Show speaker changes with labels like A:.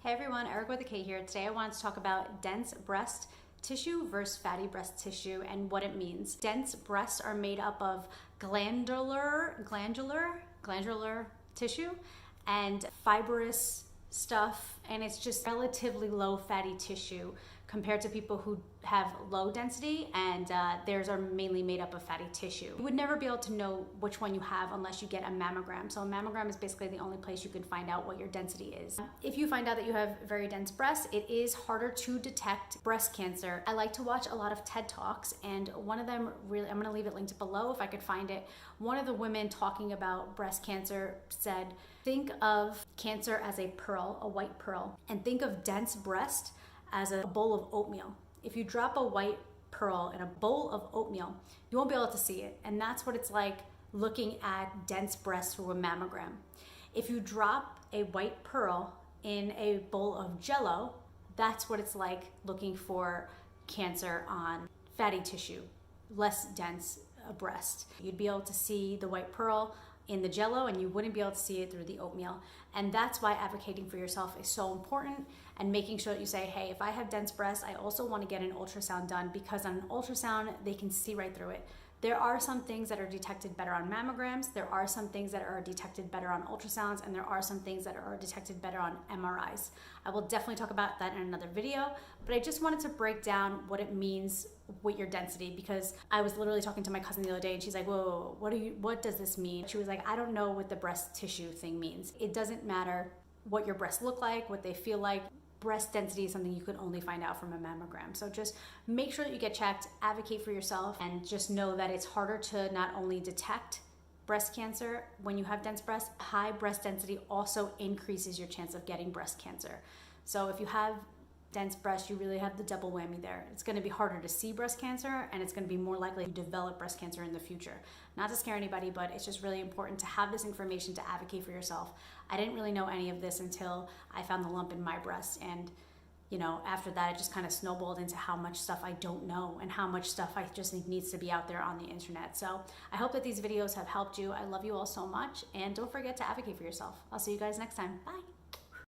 A: Hey everyone, Eric with a K here. Today I wanted to talk about dense breast tissue versus fatty breast tissue and what it means. Dense breasts are made up of glandular tissue and fibrous stuff, and it's just relatively low fatty tissue compared to people who have low density, and theirs are mainly made up of fatty tissue. You would never be able to know which one you have unless you get a mammogram. So a mammogram is basically the only place you can find out what your density is. If you find out that you have very dense breasts, it is harder to detect breast cancer. I like to watch a lot of TED Talks, and one of them really, I'm gonna leave it linked below if I could find it. One of the women talking about breast cancer said, think of cancer as a pearl, a white pearl, and think of dense breast as a bowl of oatmeal. If you drop a white pearl in a bowl of oatmeal, you won't be able to see it. And that's what it's like looking at dense breasts through a mammogram. If you drop a white pearl in a bowl of Jello, that's what it's like looking for cancer on fatty tissue, less dense breast. You'd be able to see the white pearl in the Jello, and you wouldn't be able to see it through the oatmeal. And that's why advocating for yourself is so important, and making sure that you say, hey, if I have dense breasts, I also want to get an ultrasound done, because on an ultrasound, they can see right through it. There are some things that are detected better on mammograms, there are some things that are detected better on ultrasounds, and there are some things that are detected better on MRIs. I will definitely talk about that in another video, but I just wanted to break down what it means with your density, because I was literally talking to my cousin the other day and she's like, whoa, what does this mean? She was like, I don't know what the breast tissue thing means. It doesn't matter what your breasts look like, what they feel like. Breast density is something you can only find out from a mammogram. So just make sure that you get checked, advocate for yourself, and just know that it's harder to not only detect breast cancer when you have dense breasts, high breast density also increases your chance of getting breast cancer. So if you have dense breast, you really have the double whammy there. It's going to be harder to see breast cancer, and it's going to be more likely to develop breast cancer in the future. Not to scare anybody, but it's just really important to have this information to advocate for yourself. I didn't really know any of this until I found the lump in my breast, and after that, it just kind of snowballed into how much stuff I don't know and how much stuff I just think needs to be out there on the internet. So I hope that these videos have helped you. I love you all so much, and don't forget to advocate for yourself. I'll see you guys next time. Bye.